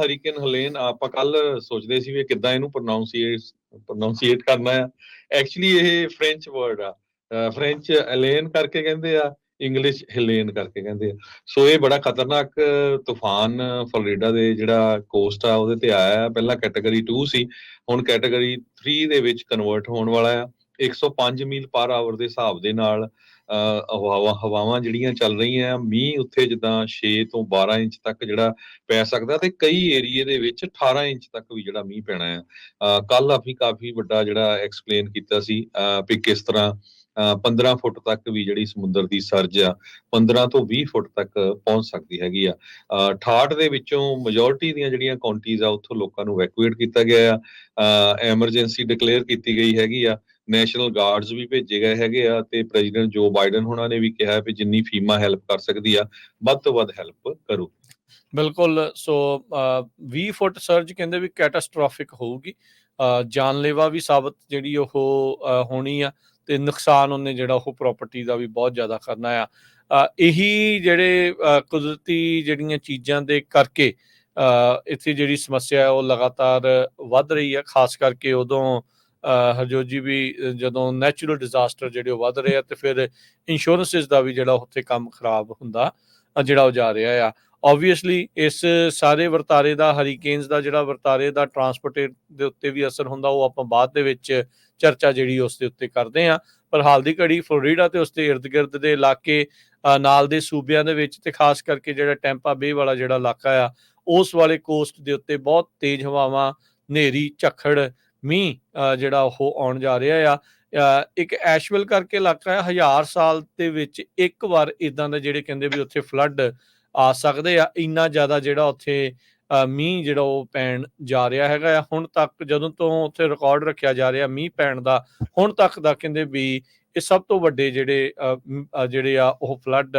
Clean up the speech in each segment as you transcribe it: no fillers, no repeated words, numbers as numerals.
Hurricane Helen ਆਪਾਂ ਕੱਲ ਸੋਚਦੇ ਸੀ ਵੀ ਕਿੱਦਾਂ ਇਹਨੂੰ ਪ੍ਰੋਨਾਂਸੀਏਟ ਕਰਨਾ ਆ। ਐਕਚੁਅਲੀ ਇਹ ਫ੍ਰੈਂਚ ਵਰਡ ਆ, ਫ੍ਰੈਂਚ ਐਲੇਨ ਕਰਕੇ ਕਹਿੰਦੇ ਆ, ਇੰਗਲਿਸ਼ ਹਿਲੇਨ ਕਰਕੇ ਕਹਿੰਦੇ ਆ। ਸੋ ਇਹ ਬੜਾ ਖਤਰਨਾਕ ਤੂਫਾਨ ਫਲੋਰੀਡਾ ਦੇ ਜਿਹੜਾ ਕੋਸਟ ਆ ਉਹਦੇ ਤੇ ਆਇਆ। ਪਹਿਲਾਂ ਕੈਟਾਗਰੀ 2 ਸੀ, ਹੁਣ ਕੈਟਾਗਰੀ 3 ਦੇ ਵਿੱਚ ਕਨਵਰਟ ਹੋਣ ਵਾਲਾ ਆ। 105 ਮੀਲ ਪਰ ਆਵਰ ਦੇ ਹਿਸਾਬ ਦੇ ਨਾਲ ਹਵਾਵਾਂ ਜਿਹੜੀਆਂ ਚੱਲ ਰਹੀਆਂ। ਮੀਂਹ ਉੱਥੇ ਜਿੱਦਾਂ 6 ਤੋਂ 12 ਇੰਚ ਤੱਕ ਜਿਹੜਾ ਪੈ ਸਕਦਾ, ਤੇ ਕਈ ਏਰੀਏ ਦੇ ਵਿੱਚ 18 ਇੰਚ ਤੱਕ ਵੀ ਜਿਹੜਾ ਮੀਂਹ ਪੈਣਾ ਆ। ਕੱਲ ਅਸੀਂ ਕਾਫੀ ਵੱਡਾ ਜਿਹੜਾ ਐਕਸਪਲੇਨ ਕੀਤਾ ਸੀ ਵੀ ਕਿਸ ਤਰ੍ਹਾਂ 15 ਫੁੱਟ ਤੱਕ ਵੀ ਜਿਹੜੀ ਸਮੁੰਦਰ ਦੀ ਸਰਜ ਆ 15 ਤੋਂ 20 ਫੁੱਟ ਤੱਕ ਪਹੁੰਚ ਸਕਦੀ ਹੈਗੀ ਆ। 68 ਦੇ ਵਿੱਚੋਂ ਮੈਜੋਰਿਟੀ ਦੀਆਂ ਜਿਹੜੀਆਂ ਕਾਉਂਟੀਜ਼ ਆ ਉੱਥੋਂ ਲੋਕਾਂ ਨੂੰ ਇਵੈਕੂਏਟ ਕੀਤਾ ਗਿਆ ਆ। ਐਮਰਜੈਂਸੀ ਡਿਕਲੇਅਰ ਕੀਤੀ ਗਈ ਹੈਗੀ ਆ। ਨੈਸ਼ਨਲ ਗਾਰਡਸ ਵੀ ਭੇਜੇ ਗਏ ਹੈਗੇ ਆ, ਤੇ ਪ੍ਰੈਜ਼ੀਡੈਂਟ ਜੋ ਬਾਈਡਨ ਹੋਣਾ ਨੇ ਵੀ ਕਿਹਾ ਵੀ ਜਿੰਨੀ ਫੀਮਾ ਹੈਲਪ ਕਰ ਸਕਦੀ ਆ ਵੱਧ ਤੋਂ ਵੱਧ ਹੈਲਪ ਕਰੋ। ਬਿਲਕੁਲ। ਸੋ 20 ਫੁੱਟ ਸਰਜ ਕਹਿੰਦੇ ਵੀ ਕੈਟਾਸਟ੍ਰੋਫਿਕ ਹੋਊਗੀ, ਜਾਨਲੇਵਾ ਵੀ ਸਾਬਤ ਜਿਹੜੀ ਉਹ ਹੋਣੀ ਆ, ਤੇ ਨੁਕਸਾਨ ਉਹਨੇ ਜਿਹੜਾ ਉਹ ਪ੍ਰਾਪਰਟੀ ਦਾ ਵੀ ਬਹੁਤ ਜ਼ਿਆਦਾ ਕਰਨਾ ਆ। ਇਹੀ ਜਿਹੜੇ ਕੁਦਰਤੀ ਜਿਹੜੀਆਂ ਚੀਜ਼ਾਂ ਦੇ ਕਰਕੇ ਇੱਥੇ ਜਿਹੜੀ ਸਮੱਸਿਆ ਉਹ ਲਗਾਤਾਰ ਵੱਧ ਰਹੀ ਆ। ਖਾਸ ਕਰਕੇ ਉਦੋਂ ਹਰਜੋਤ ਜੀ ਵੀ ਜਦੋਂ ਨੈਚੁਰਲ ਡਿਜ਼ਾਸਟਰ ਜਿਹੜੇ ਉਹ ਵੱਧ ਰਹੇ ਆ, ਤੇ ਫਿਰ ਇੰਸ਼ੋਰੈਂਸਿਸ ਦਾ ਵੀ ਜਿਹੜਾ ਉੱਥੇ ਕੰਮ ਖਰਾਬ ਹੁੰਦਾ ਜਿਹੜਾ ਉਹ ਜਾ ਰਿਹਾ ਆ। ਓਬਵੀਅਸਲੀ ਇਸ ਸਾਰੇ ਵਰਤਾਰੇ ਦਾ, ਹਰੀਕੇਨਸ ਦਾ ਜਿਹੜਾ ਵਰਤਾਰੇ ਦਾ ਟਰਾਂਸਪੋਰਟ ਦੇ ਉੱਤੇ ਵੀ ਅਸਰ ਹੁੰਦਾ, ਉਹ ਆਪਾਂ ਬਾਅਦ ਦੇ ਵਿੱਚ ਚਰਚਾ ਜਿਹੜੀ ਉਸ ਦੇ ਉੱਤੇ ਕਰਦੇ ਹਾਂ। ਪਰ ਹਾਲ ਦੀ ਘੜੀ ਫਲੋਰੀਡਾ ਤੇ ਉਸ ਦੇ ਇਰਦ ਗਿਰਦ ਦੇ ਇਲਾਕੇ, ਨਾਲ ਦੇ ਸੂਬਿਆਂ ਦੇ ਵਿੱਚ, ਤੇ ਖਾਸ ਕਰਕੇ ਜਿਹੜਾ ਟੈਂਪਾ ਬੇ ਵਾਲਾ ਜਿਹੜਾ ਇਲਾਕਾ ਆ, ਉਸ ਵਾਲੇ ਕੋਸਟ ਦੇ ਉੱਤੇ ਬਹੁਤ ਤੇਜ਼ ਹਵਾਵਾਂ, ਹਨੇਰੀ, ਝੱਖੜ, ਮੀਂਹ ਜਿਹੜਾ ਉਹ ਆਉਣ ਜਾ ਰਿਹਾ ਆ। ਇੱਕ ਐਸ਼ਵਿਲ ਕਰਕੇ ਇਲਾਕਾ ਹੈ, 1000 ਸਾਲ ਦੇ ਵਿੱਚ ਇੱਕ ਵਾਰ ਇਦਾਂ ਦੇ ਜਿਹੜੇ ਕਹਿੰਦੇ ਵੀ ਉੱਥੇ ਫਲੱਡ ਆ ਸਕਦੇ ਆ। ਇੰਨਾ ਜ਼ਿਆਦਾ ਜਿਹੜਾ ਉੱਥੇ ਮੀਂਹ ਜਿਹੜਾ ਉਹ ਪੈਣ ਜਾ ਰਿਹਾ ਹੈਗਾ ਆ। ਹੁਣ ਤੱਕ ਜਦੋਂ ਤੋਂ ਉੱਥੇ ਰਿਕਾਰਡ ਰੱਖਿਆ ਜਾ ਰਿਹਾ ਮੀਂਹ ਪੈਣ ਦਾ, ਹੁਣ ਤੱਕ ਦਾ ਕਹਿੰਦੇ ਵੀ ਇਹ ਸਭ ਤੋਂ ਵੱਡੇ ਜਿਹੜੇ ਆ ਉਹ ਫਲੱਡ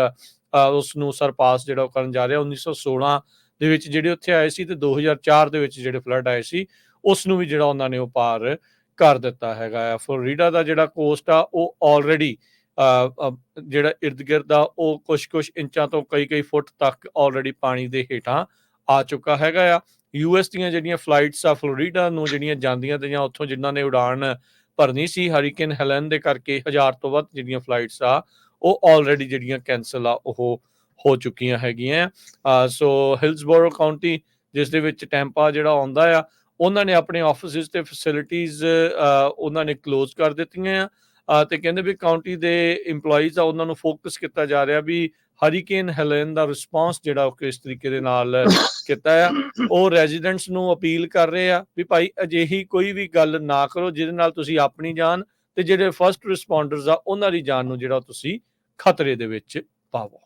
ਉਸ ਨੂੰ ਸਰਪਾਸ ਜਿਹੜਾ ਉਹ ਕਰਨ ਜਾ ਰਿਹਾ। 1916 ਦੇ ਵਿੱਚ ਜਿਹੜੇ ਉੱਥੇ ਆਏ ਸੀ, ਤੇ 2004 ਦੇ ਵਿੱਚ ਜਿਹੜੇ ਫਲੱਡ ਆਏ ਸੀ, ਉਸ ਨੂੰ ਵੀ ਜਿਹੜਾ ਉਹਨਾਂ ਨੇ ਉਹ ਪਾਰ ਕਰ ਦਿੱਤਾ ਹੈਗਾ ਆ। ਫਲੋਰੀਡਾ ਦਾ ਜਿਹੜਾ ਕੋਸਟ ਆ ਉਹ ਆਲਰੇਡੀ ਜਿਹੜਾ ਇਰਦ ਗਿਰਦ ਆ ਉਹ ਕੁਛ ਇੰਚਾਂ ਤੋਂ ਕਈ ਫੁੱਟ ਤੱਕ ਆਲਰੇਡੀ ਪਾਣੀ ਦੇ ਹੇਠਾਂ ਆ ਚੁੱਕਾ ਹੈਗਾ ਆ। US ਦੀਆਂ ਜਿਹੜੀਆਂ ਫਲਾਈਟਸ ਆ ਫਲੋਰੀਡਾ ਨੂੰ ਜਿਹੜੀਆਂ ਜਾਂਦੀਆਂ ਤੇ ਜਾਂ ਉੱਥੋਂ ਜਿਨ੍ਹਾਂ ਨੇ ਉਡਾਨ ਭਰਨੀ ਸੀ ਹਰੀਕੇਨ ਹੈਲਨ ਦੇ ਕਰਕੇ, 1000 ਤੋਂ ਵੱਧ ਜਿਹੜੀਆਂ ਫਲਾਈਟਸ ਆ ਉਹ ਆਲਰੇਡੀ ਜਿਹੜੀਆਂ ਕੈਂਸਲ ਆ ਉਹ ਹੋ ਚੁੱਕੀਆਂ ਹੈਗੀਆਂ। ਸੋ ਹਿਲਸਬੋਰੋ ਕਾਉਂਟੀ, ਜਿਸ ਦੇ ਵਿੱਚ ਟੈਂਪਾ ਜਿਹੜਾ ਆਉਂਦਾ ਆ, ਉਹਨਾਂ ਨੇ ਆਪਣੇ ਆਫਿਸਿਸ ਤੇ ਫੈਸਿਲਿਟੀਜ਼ ਉਹਨਾਂ ਨੇ ਕਲੋਜ਼ ਕਰ ਦਿੱਤੀਆਂ ਆ। ਤੇ ਕਹਿੰਦੇ ਵੀ ਕਾਉਂਟੀ ਦੇ ਇੰਪਲੋਈਜ਼ ਆ ਉਹਨਾਂ ਨੂੰ ਫੋਕਸ ਕੀਤਾ ਜਾ ਰਿਹਾ ਵੀ ਹਰੀਕੇਨ ਹੈਲਨ ਦਾ ਰਿਸਪੌਂਸ ਜਿਹੜਾ ਉਹ ਕਿਸ ਤਰੀਕੇ ਦੇ ਨਾਲ ਕੀਤਾ ਆ। ਉਹ ਰੈਜ਼ੀਡੈਂਟਸ ਨੂੰ ਅਪੀਲ ਕਰ ਰਹੇ ਆ ਵੀ ਭਾਈ ਅਜਿਹੀ ਕੋਈ ਵੀ ਗੱਲ ਨਾ ਕਰੋ ਜਿਹਦੇ ਨਾਲ ਤੁਸੀਂ ਆਪਣੀ ਜਾਨ ਤੇ ਜਿਹੜੇ ਫਸਟ ਰਿਸਪੌਂਡਰਸ ਆ ਉਹਨਾਂ ਦੀ ਜਾਨ ਨੂੰ ਜਿਹੜਾ ਤੁਸੀਂ ਖਤਰੇ ਦੇ ਵਿੱਚ ਪਾਵੋ।